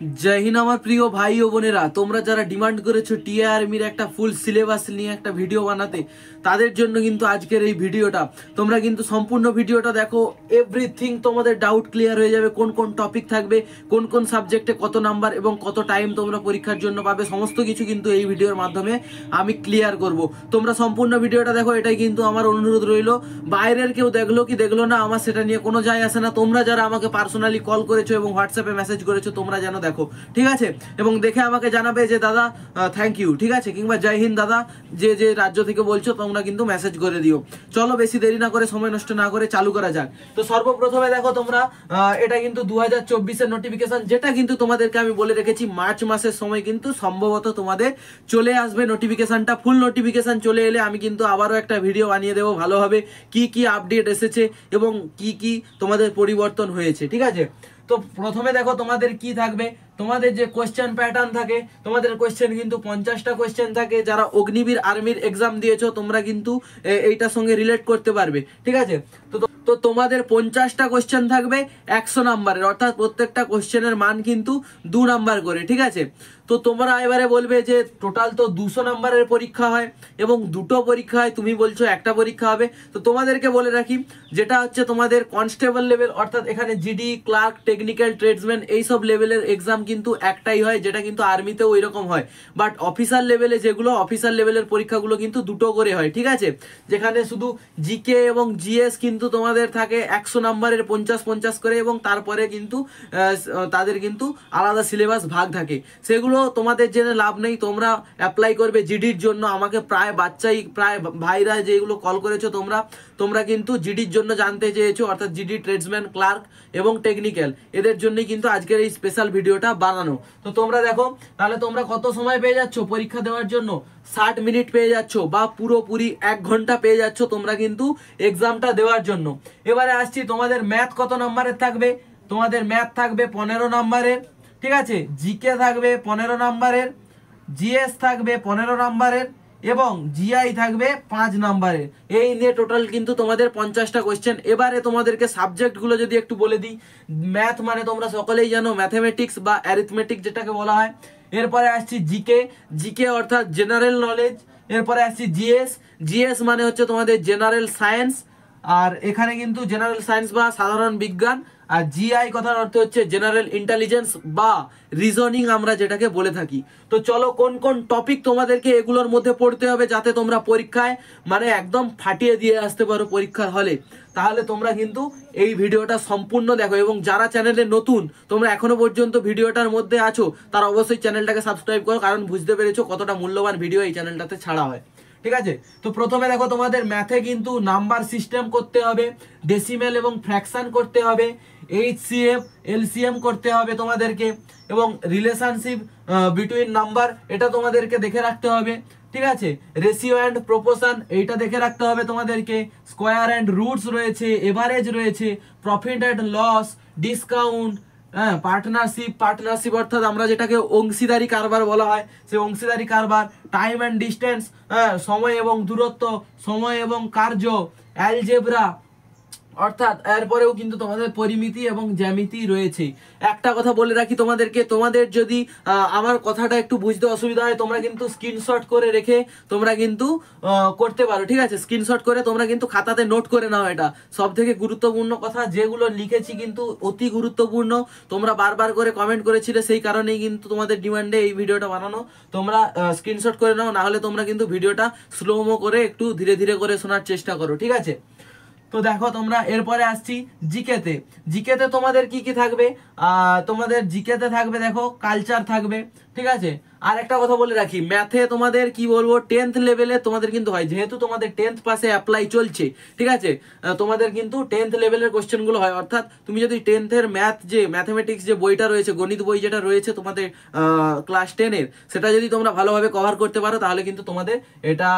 जय हिंद আমার প্রিয় ভাই ও বোনেরা, তোমরা যারা ডিমান্ড করেছো টিএ আর্মির একটা ফুল সিলেবাস নিয়ে একটা ভিডিও বানাতে, তাদের জন্য কিন্তু আজকের এই ভিডিওটা। তোমরা কিন্তু সম্পূর্ণ ভিডিওটা দেখো, এভরিথিং তোমাদের ডাউট ক্লিয়ার হয়ে যাবে। কোন কোন টপিক থাকবে, কোন কোন সাবজেক্টে কত নাম্বার এবং কত টাইম তোমরা পরীক্ষার জন্য পাবে, সমস্ত কিছু কিন্তু এই ভিডিওর মাধ্যমে আমি ক্লিয়ার করব। তোমরা সম্পূর্ণ ভিডিওটা দেখো, এটাই কিন্তু আমার অনুরোধ রইল। বাইরের কেউ দেখলো কি দেখলো না, আমার সেটা নিয়ে কোনো যায় আসে না। তোমরা যারা আমাকে পার্সোনালি কল করেছো এবং হোয়াটসঅ্যাপে মেসেজ করেছো, তোমরা যেন দেখো, ঠিক আছে? এবং দেখে আমাকে জানাবে যে দাদা থ্যাংক ইউ, ঠিক আছে, কিংবা জয় হিন্দ দাদা, যে যে রাজ্য থেকে বলছো তোমরা কিন্তু মেসেজ করে দিও। চলো বেশি দেরি না করে, সময় নষ্ট না করে চালু করা যাক। তো সর্বপ্রথমে দেখো তোমরা, এটা কিন্তু 2024-এর নোটিফিকেশন, যেটা কিন্তু তোমাদেরকে আমি বলে রেখেছি মার্চ মাসের সময় কিন্তু সম্ভবত তোমাদের চলে আসবে নোটিফিকেশনটা। ফুল নোটিফিকেশন চলে এলে আমি কিন্তু আবারও একটা ভিডিও বানিয়ে দেবো ভালোভাবে, কি কি আপডেট এসেছে এবং কি কি তোমাদের পরিবর্তন হয়েছে, ঠিক আছে? তো প্রথমে দেখো তোমাদের কি থাকবে, তোমাদের যে কোয়েশ্চেন প্যাটার্ন থাকে, তোমাদের কোয়েশ্চেন কিন্তু 50টা কোয়েশ্চেন থাকে। যারা অগ্নিবীর আর্মির এক্সাম দিয়েছো তোমরা কিন্তু এইটার সঙ্গে রিলেট করতে পারবে, ঠিক আছে? তো তোমাদের 50টা কোয়েশ্চেন থাকবে 100 নাম্বারের, অর্থাৎ প্রত্যেকটা কোয়েশ্চেনের মান কিন্তু 2 নাম্বার করে, ঠিক আছে? তো তোমরা এবারে বলবে যে টোটাল তো 200 নাম্বারের পরীক্ষা হয় এবং দুটো পরীক্ষা হয়, তুমি বলছো একটা পরীক্ষা হবে। তো তোমাদেরকে বলে রাখি, যেটা হচ্ছে তোমাদের কনস্টেবল লেভেল, অর্থাৎ এখানে জিডি, ক্লার্ক, টেকনিক্যাল, ট্রেডসম্যান এইসব লেভেলের এক্সাম কিন্তু একটাই হয়, যেটা কিন্তু আর্মিতেও ওই রকম হয়। বাট অফিসার লেভেলে যেগুলো, অফিসার লেভেলের পরীক্ষাগুলো কিন্তু দুটো করে হয়, ঠিক আছে? যেখানে শুধু জিকে এবং জিএস কিন্তু তোমাদের থাকে 100 নাম্বারের 50-50 করে, এবং তারপরে কিন্তু তাদের কিন্তু আলাদা সিলেবাস ভাগ থাকে। সেগুলো তোমাদের জেনে লাভ নেই। তোমরা অ্যাপ্লাই করবে জিডির জন্য। আমাকে প্রায় ভাইরা যেগুলো কল করেছো, তোমরা কিন্তু জিডির জন্য জানতে চেয়েছো, অর্থাৎ জিডি, ট্রেডসম্যান, ক্লার্ক এবং টেকনিক্যাল, এদের জন্যই কিন্তু আজকের এই স্পেশাল ভিডিওটা বানানো। তো তোমরা দেখো, তাহলে তোমরা কত সময় পেয়ে যাচ্ছ পরীক্ষা দেওয়ার জন্য? 60 মিনিট পেয়ে যাচ্ছ, বা পুরোপুরি 1 ঘন্টা পেয়ে যাচ্ছ তোমরা কিন্তু এক্সামটা দেওয়ার জন্য। এবারে আসছি, তোমাদের ম্যাথ কত নাম্বারের থাকবে? তোমাদের ম্যাথ থাকবে 15 নাম্বারের, ঠিক আছে? জিকে থাকবে 15 নাম্বারের, জিএস থাকবে 15 নাম্বারের এবং জিআই থাকবে 5 নাম্বারের। এই নিয়ে টোটাল কিন্তু তোমাদের 50টা কোয়েশ্চেন। এবারে তোমাদেরকে সাবজেক্টগুলো যদি একটু বলে দিই, ম্যাথ মানে তোমরা সকলেই জানো, ম্যাথমেটিক্স বা অ্যারিথমেটিক যেটাকে বলা হয়। এরপরে আসছি জিকে অর্থাৎ জেনারেল নলেজ। এরপরে আসছি জিএস মানে হচ্ছে তোমাদের জেনারেল সায়েন্স, আর এখানে কিন্তু জেনারেল সায়েন্স বা সাধারণ বিজ্ঞান। আর জিআই কথার অর্থ হচ্ছে জেনারেল ইন্টেলিজেন্স বা রিজনিং আমরা যেটাকে বলে থাকি। তো চলো, কোন কোন টপিক তোমাদেরকে এগুলোর মধ্যে পড়তে হবে, যাতে তোমরা পরীক্ষায় মানে একদম ফাটিয়ে দিয়ে আসতে পারো পরীক্ষার হলে। তাহলে তোমরা কিন্তু এই ভিডিওটা সম্পূর্ণ দেখো, এবং যারা চ্যানেলে নতুন, তোমরা এখনো পর্যন্ত ভিডিওটার মধ্যে আছো, তারা অবশ্যই চ্যানেলটাকে সাবস্ক্রাইব করো, কারণ বুঝতে পেরেছো কতটা মূল্যবান ভিডিও এই চ্যানেলটাতে ছাড়া হয়, ঠিক আছে? তো প্রথমে দেখো, তোমাদের ম্যাথে কিন্তু নাম্বার সিস্টেম করতে হবে, ডেসিমেল এবং ফ্র্যাকশন করতে হবে, এইচসিএফ, এলসিএম করতে হবে তোমাদেরকে, এবং রিলেশনশিপ বিটুইন নাম্বার এটা তোমাদেরকে দেখে রাখতে হবে, ঠিক আছে? রেশিও অ্যান্ড প্রপোর্শন এইটা দেখে রাখতে হবে তোমাদেরকে। স্কোয়ার অ্যান্ড রুটস রয়েছে, এভারেজ রয়েছে, প্রফিট অ্যান্ড লস, ডিসকাউন্ট, হ্যাঁ, পার্টনারশিপ অর্থাৎ আমরা যেটাকে অংশীদারি কারবার বলা হয়, সেই অংশীদারি কারবার, টাইম অ্যান্ড ডিস্টেন্স, হ্যাঁ, সময় এবং দূরত্ব, সময় এবং কার্য, অ্যালজেব্রা, অর্থাৎ এরপরেও কিন্তু তোমাদের পরিমিতি এবং জ্যামিতি রয়েছে। একটা কথা বলে রাখি তোমাদেরকে, তোমাদের যদি আমার কথাটা একটু বুঝতে অসুবিধা হয়, তোমরা কিন্তু স্ক্রিনশট করে রেখে তোমরা কিন্তু করতে পারো, ঠিক আছে? স্ক্রিনশট করে তোমরা কিন্তু খাতাতে নোট করে নাও। এটা সব থেকে গুরুত্বপূর্ণ কথা, যেগুলো লিখেছি কিন্তু অতি গুরুত্বপূর্ণ। তোমরা বারবার করে কমেন্ট করেছিলে, সেই কারণেই কিন্তু তোমাদের ডিমান্ডে এই ভিডিওটা বানানো। তোমরা স্ক্রিনশট করে নাও, না হলে তোমরা কিন্তু ভিডিওটা স্লোমো করে একটু ধীরে ধীরে করে শোনার চেষ্টা করো, ঠিক আছে? তো দেখো তোমরা, এরপরে আসছি জিকেতে তোমাদের কি কি থাকবে? তোমাদের জিকেতে থাকবে, দেখো, কালচার থাকবে, ঠিক আছে? আর একটা কথা বলে রাখি, ম্যাথে তোমাদের কি বলবো, 10th লেভেলে তোমাদের কিন্তু হয়, যেহেতু তোমাদের 10th পাসে অ্যাপ্লাই চলছে, ঠিক আছে? তোমাদের কিন্তু 10th লেভেলের কোশ্চেনগুলো হয়, অর্থাৎ তুমি যদি 10th এর ম্যাথমেটিক্স যে বইটা রয়েছে, গণিত বই যেটা রয়েছে তোমাদের ক্লাস 10-এর, সেটা যদি তোমরা ভালোভাবে কভার করতে পারো, তাহলে কিন্তু তোমাদের এটা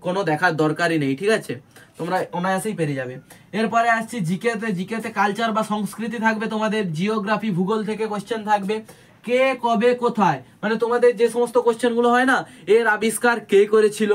কোনো দেখার দরকারই নেই, ঠিক আছে? তোমরা অনায়াসেই পেরে যাবে। এরপরে আসছি জিকেতে কালচার বা সংস্কৃতি থাকবে তোমাদের, জিওগ্রাফি, ভূগোল থেকে কোশ্চেন থাকবে, কে কবে কোথায়, মানে তোমাদের যে সমস্ত কোশ্চেন গুলো হয় না, এর আবিষ্কার কে করেছিল,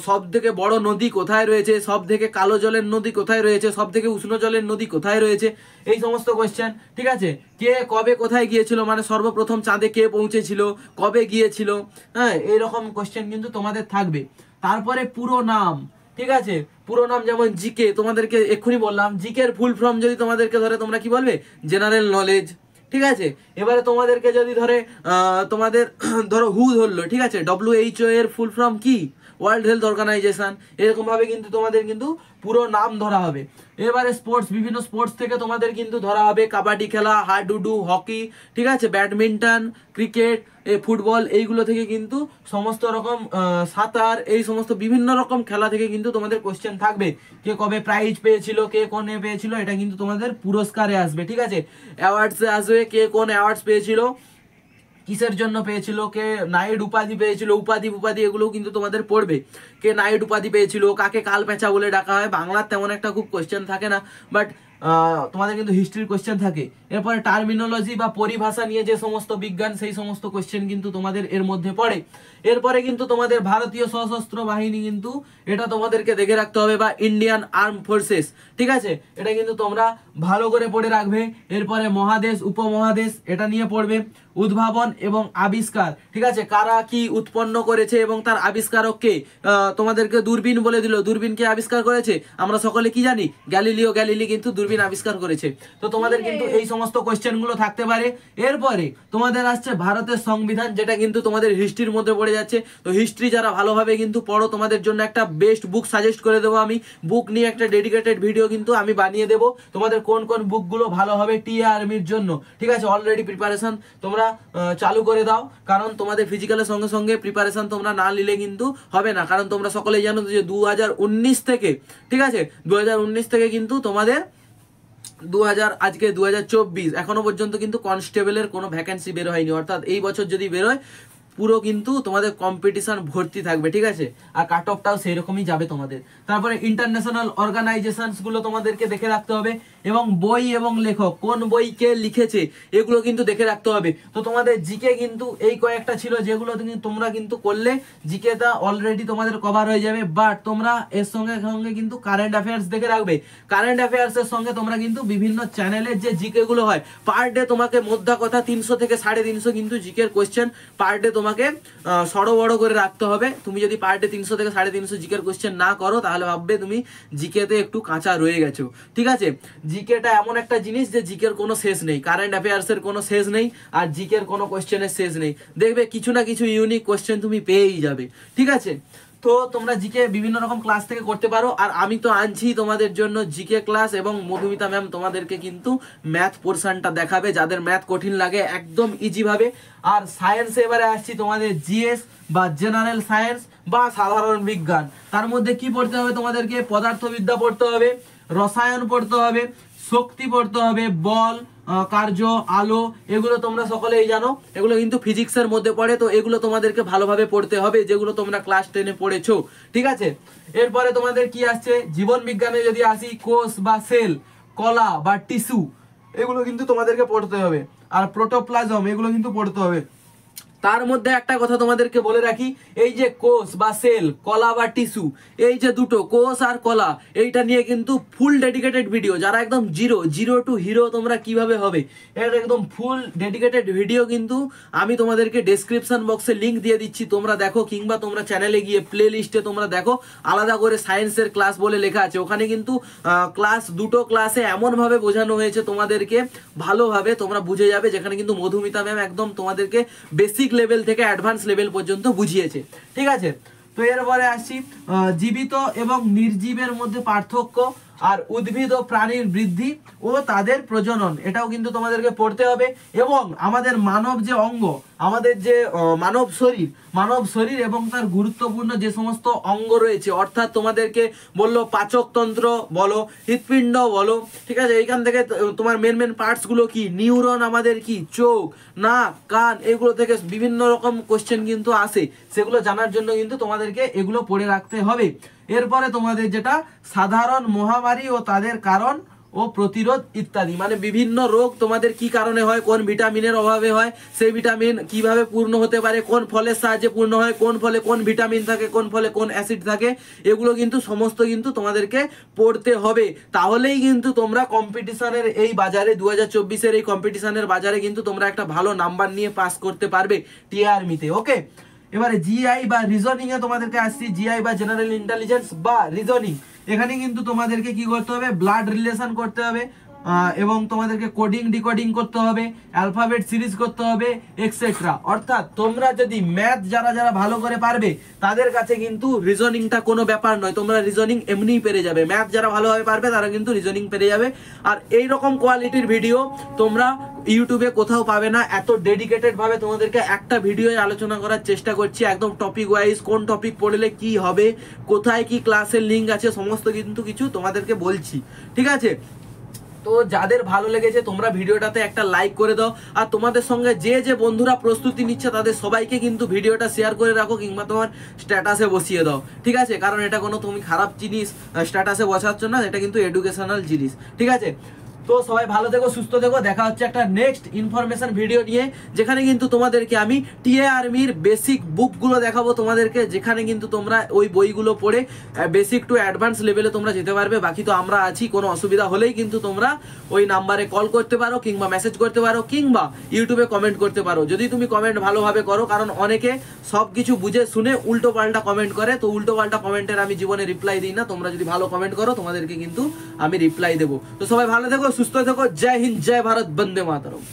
সব থেকে বড় নদী কোথায় রয়েছে, সব থেকে কালো জলের নদী কোথায় রয়েছে, সব থেকে উষ্ণ জলের নদী কোথায় রয়েছে, এই সমস্ত কোশ্চেন। ঠিক আছে, কে কবে কোথায় গিয়েছিল, মানে সর্বপ্রথম চাঁদে কে পৌঁছেছিল, কবে গিয়েছিল, হ্যাঁ এইরকম কোশ্চেন কিন্তু তোমাদের থাকবে। তারপরে পুরো নাম, ঠিক আছে, পুরো নাম যেমন জিকে, তোমাদেরকে এক্ষুনি বললাম জিকের ফুল ফর্ম যদি তোমাদেরকে ধরে তোমরা কি বলবে, জেনারেল নলেজ। ঠিক আছে, এবারে তোমাদেরকে যদি ধরে তোমাদের ধরো হু ধরলো, ঠিক আছে, WHO এর ফুল ফর্ম কি, ওয়ার্ল্ড হেলথ অর্গানাইজেশন, এরকম ভাবে কিন্তু তোমাদের কিন্তু পুরো নাম ধরা হবে। এবারে স্পোর্টস, বিভিন্ন স্পোর্টস থেকে তোমাদের কিন্তু ধরা হবে কাবাডি খেলা, হাডুডু, হকি, ঠিক আছে, ব্যাডমিন্টন, ক্রিকেট, ফুটবল, এইগুলো থেকে কিন্তু সমস্ত রকম সাঁতার, এই সমস্ত বিভিন্ন রকম খেলা থেকে কিন্তু তোমাদের কোশ্চেন থাকবে। কে কবে প্রাইজ পেয়েছিল, কে কোনে পেয়েছিল, এটা কিন্তু তোমাদের পুরস্কারে আসবে। ঠিক আছে, অ্যাওয়ার্ডসে আসবে, কে কোন অ্যাওয়ার্ডস পেয়েছিল, কিসের জন্য পেয়েছিল, কে নাইট উপাধি পেয়েছিল, উপাধি এগুলো কিন্তু তোমাদের পড়বে। কে নাইট উপাধি পেয়েছিল, কাকে কাল পেঁচা বলে ডাকা হয়। বাংলার তেমন একটা খুব কোশ্চেন থাকে না, বাট তোমাদের কিন্তু হিস্ট্রির কোশ্চেন থাকে। এরপরে টার্মিনোলজি বা পরিভাষা নিয়ে যে সমস্ত বিজ্ঞান, সেই সমস্ত কোশ্চেন কিন্তু তোমাদের এর মধ্যে পড়ে। এরপরে কিন্তু তোমাদের ভারতীয় সশস্ত্র বাহিনী কিন্তু এটা তোমাদেরকে দেখে রাখতে হবে, বা ইন্ডিয়ান আর্ম ফোর্সেস। ঠিক আছে, এটা কিন্তু তোমরা ভালো করে পড়ে রাখবে। এরপরে মহাদেশ, উপমহাদেশ, এটা নিয়ে পড়বে। উদ্ভাবন এবং আবিষ্কার, ঠিক আছে, কারা কি উৎপন্ন করেছে এবং তার আবিষ্কারক কে। তোমাদেরকে দূরবীন বলে দিল, দূরবীন কে আবিষ্কার করেছে, আমরা সকলে কি জানি, গ্যালিলি কিন্তু দূরবীন আবিষ্কার করেছে। তো তোমাদের কিন্তু এই সমস্ত কোশ্চেন গুলো থাকতে পারে। এরপরে তোমাদের আসছে ভারতের সংবিধান, যেটা কিন্তু তোমাদের হিস্ট্রির মধ্যে পড়ে যাচ্ছে। তো হিস্ট্রি যারা ভালোভাবে কিন্তু পড়ো, তোমাদের জন্য একটা বেস্ট বুক সাজেস্ট করে দেবো আমি। বুক নিয়ে একটা ডেডিকেটেড ভিডিও কিন্তু আমি বানিয়ে দেবো, তোমাদের কোন কোন বুকগুলো ভালো হবে টিএ আর্মির জন্য। ঠিক আছে, অলরেডি প্রিপারেশন তোমরা চালু করে দাও, কারণ তোমাদের ফিজিক্যালের সঙ্গে সঙ্গে প্রিপারেশন তোমরা না নিলে কিন্তু হবে না। কারণ তোমরা সকলেই জানো যে 2019 থেকে, ঠিক আছে, 2019 থেকে কিন্তু তোমাদের আজকে 2024 এখনো পর্যন্ত কিন্তু কনস্টেবলের কোনো ভ্যাকেন্সি বের হয়নি। অর্থাৎ এই বছর যদি বেরোয়, পুরো কিন্তু তোমাদের কম্পিটিশন ভর্তি থাকবে। ঠিক আছে, আর কাট অফটাও সেই রকমই যাবে তোমাদের। তারপরে ইন্টারন্যাশনাল অর্গানাইজেশনস গুলো তোমাদেরকে দেখে রাখতে হবে, এবং বই এবং লেখক, কোন বই কে লিখেছে, এগুলো কিন্তু দেখে রাখতে হবে। তো তোমাদের জিকে কিন্তু এই কয়েকটা ছিল, যেগুলো তোমরা কিন্তু করলে জিকেটা অলরেডি তোমাদের কভার হয়ে যাবে। বাট তোমরা এর সঙ্গে সঙ্গে কিন্তু কারেন্ট অ্যাফেয়ার্স দেখে রাখবে। কারেন্ট অ্যাফেয়ার্স এর সঙ্গে তোমরা কিন্তু বিভিন্ন চ্যানেলের যে জিকে গুলো হয়, পার ডে তোমাকে মোদ্দা কথা 300 থেকে 350 কিন্তু জিকের কোশ্চেন পার ডে তোমাকে বড় করে রাখতে হবে। তুমি যদি পার ডে 300 থেকে 350 জিকের কোশ্চেন না করো, তাহলে ভাববে তুমি জিকেতে একটু কাঁচা রয়ে গেছো। ঠিক আছে, জিকেটা এমন একটা জিনিস যে জিকের কোনো শেষ নেই, কারেন্ট অ্যাফেয়ার্স এর কোনো শেষ নেই, আর জিকের কোনো কোশ্চেনের শেষ নেই। দেখবে কিছু না কিছু ইউনিক কোশ্চেন তুমি পেয়েই যাবে। ঠিক আছে, তো তোমরা জিকে বিভিন্ন রকম ক্লাস থেকে করতে পারো। আর আমি তো আনছি তোমাদের জন্য জিকে ক্লাস, এবং মধুমিতা ম্যাম তোমাদেরকে কিন্তু ম্যাথ পোর্শনটা দেখাবে, যাদের ম্যাথ কঠিন লাগে একদম ইজি ভাবে। আর সায়েন্সে এবারে আসছি, তোমাদের জিএস বা জেনারেল সায়েন্স বা সাধারণ বিজ্ঞান, তার মধ্যে কি পড়তে হবে তোমাদেরকে, পদার্থবিদ্যা পড়তে হবে, রসায়ন পড়তে হবে, শক্তি পড়তে হবে, বল, কার্য, আলো, এগুলো তোমরা সকলেই জানো, এগুলো কিন্তু ফিজিক্সের মধ্যে পড়ে। তো এগুলো তোমাদেরকে ভালোভাবে পড়তে হবে, যেগুলো তোমরা ক্লাস 10-এ পড়েছো। ঠিক আছে, এরপরে তোমাদের কি আসছে, জীবন বিজ্ঞানে যদি আসি, কোষ বা সেল, কলা বা টিস্যু, এগুলো কিন্তু তোমাদেরকে পড়তে হবে। আর প্রোটোপ্লাজম, এগুলো কিন্তু পড়তে হবে। তার মধ্যে একটা কথা তোমাদেরকে বলে রাখি, এই যে কোষ বা সেল, কলা বা টিস্যু, এই যে দুটো কোষ আর কলা, এইটা নিয়ে কিন্তু ফুল ডেডিকেটেড ভিডিও, যারা একদম জিরো টু হিরো তোমরা কিভাবে হবে, এটা একদম ফুল ডেডিকেটেড ভিডিও কিন্তু আমি তোমাদেরকে ডেসক্রিপশন বক্সে লিংক দিয়ে দিচ্ছি, তোমরা দেখো, কিংবা তোমরা চ্যানেলে গিয়ে প্লে লিস্টে তোমরা দেখো, আলাদা করে সায়েন্সের ক্লাস বলে লেখা আছে। ওখানে কিন্তু দুটো ক্লাসে এমনভাবে বোঝানো হয়েছে তোমাদেরকে, ভালোভাবে তোমরা বুঝে যাবে, যেখানে কিন্তু মধুমিতা ম্যাম একদম তোমাদেরকে বেসিক লেভেল থেকে অ্যাডভান্স লেভেল পর্যন্ত বুঝিয়েছে। ঠিক আছে, তো এরপরে আসছি জীবিত এবং নির্জীবের মধ্যে পার্থক্য, আর উদ্ভিদ ও প্রাণীর বৃদ্ধি ও তাদের প্রজনন, এটাও কিন্তু তোমাদেরকে পড়তে হবে। এবং আমাদের মানব যে অঙ্গ, আমাদের যে মানব শরীর এবং তার গুরুত্বপূর্ণ যে সমস্ত অঙ্গ রয়েছে, অর্থাৎ তোমাদেরকে বললো পাচকতন্ত্র বলো, হৃৎপিণ্ড বলো, ঠিক আছে, এইখান থেকে তোমার মেন পার্টস গুলো কি, নিউরন আমাদের কি, চোখ, নাক, কান, এগুলো থেকে বিভিন্ন রকম কোশ্চেন কিন্তু আসে, সেগুলো জানার জন্য কিন্তু তোমাদেরকে এগুলো পড়ে রাখতে হবে। এরপরে তোমাদের যেটা সাধারণ মহামারী ও তাদের কারণ ও প্রতিরোধ ইত্যাদি। মানে বিভিন্ন রোগ তোমাদের কি কারণে হয়, কোন ভিটামিনের অভাবে হয়, সেই ভিটামিন কিভাবে পূর্ণ হতে পারে, কোন ফলের সাহায্যে পূর্ণ হয়, কোন ফলে কোন ভিটামিন থাকে, কোন ফলে কোন অ্যাসিড থাকে, এগুলো কিন্তু সমস্ত কিন্তু তোমাদেরকে পড়তে হবে। তাহলেই কিন্তু তোমরা কম্পিটিশনের এই বাজারে 2024-এর এই কম্পিটিশনের বাজারে কিন্তু তোমরা একটা ভালো নাম্বার নিয়ে পাস করতে পারবে টিআরমিতে। ওকে, এবারে জিআই বা রিজনিং এ তোমাদেরকে আসছি। জিআই বা জেনারেল ইন্টেলিজেন্স বা রিজনিং, এখানে কিন্তু তোমাদেরকে কি করতে হবে, ব্লাড রিলেশন করতে হবে, এবং তোমাদেরকে কোডিং ডিকোডিং করতে হবে, অ্যালফাবেট সিরিজ করতে হবে, এক্সেট্রা। অর্থাৎ তোমরা যদি ম্যাথ যারা ভালো করে পারবে তাদের কাছে কিন্তু রিজনিংটা কোনো ব্যাপার নয়, তোমরা রিজনিং এমনিই পেরে যাবে। ম্যাথ যারা ভালোভাবে পারবে তারা কিন্তু রিজনিং পেরে যাবে। আর এই রকম কোয়ালিটির ভিডিও তোমরা ইউটিউবে কোথাও পাবে না। এত ডেডিকেটেড ভাবে তোমাদেরকে একটা ভিডিও আলোচনা করার চেষ্টা করছি, একদম টপিক ওয়াইজ, কোন টপিক পড়লে কি হবে, কোথায় কি ক্লাসের লিঙ্ক আছে, সমস্ত কিন্তু কিছু তোমাদেরকে বলছি, ঠিক আছে? তো যাদের ভালো লেগেছে তোমরা ভিডিওটাতে একটা লাইক করে দাও, আর তোমাদের সঙ্গে যে বন্ধুরা প্রস্তুতি নিচ্ছে তাদের সবাইকে কিন্তু ভিডিওটা শেয়ার করে রাখো, কিংবা তোমার স্ট্যাটাসে বসিয়ে দাও, ঠিক আছে? কারণ এটা কোনো তুমি খারাপ জিনিস স্ট্যাটাসে বসাচ্ছ না, এটা কিন্তু এডুকেশনাল জিনিস, ঠিক আছে? তো সবাই ভালো থেকো, সুস্থ থেকো, দেখা হচ্ছে একটা নেক্সট ইনফরমেশন ভিডিও নিয়ে, যেখানে কিন্তু তোমাদেরকে আমি টিএ আর্মির বেসিক বুকগুলো দেখাবো তোমাদেরকে, যেখানে কিন্তু তোমরা ওই বইগুলো পড়ে বেসিক টু অ্যাডভান্স লেভেলে তোমরা যেতে পারবে। বাকি তো আমরা আছি, কোনো অসুবিধা হলেই কিন্তু তোমরা ওই নাম্বারে কল করতে পারো, কিংবা মেসেজ করতে পারো, কিংবা ইউটিউবে কমেন্ট করতে পারো, যদি তুমি কমেন্ট ভালোভাবে করো। কারণ অনেকে সব কিছু বুঝে শুনে উল্টো পাল্টা কমেন্ট করে, তো উল্টো পাল্টা কমেন্টের আমি জীবনে রিপ্লাই দিই না। তোমরা যদি ভালো কমেন্ট করো তোমাদেরকে কিন্তু আমি রিপ্লাই দেবো। তো সবাই ভালো থেকো, সুস্থ থেকো, জয় হিন্দ, জয় ভারত, বন্দে মাতরম।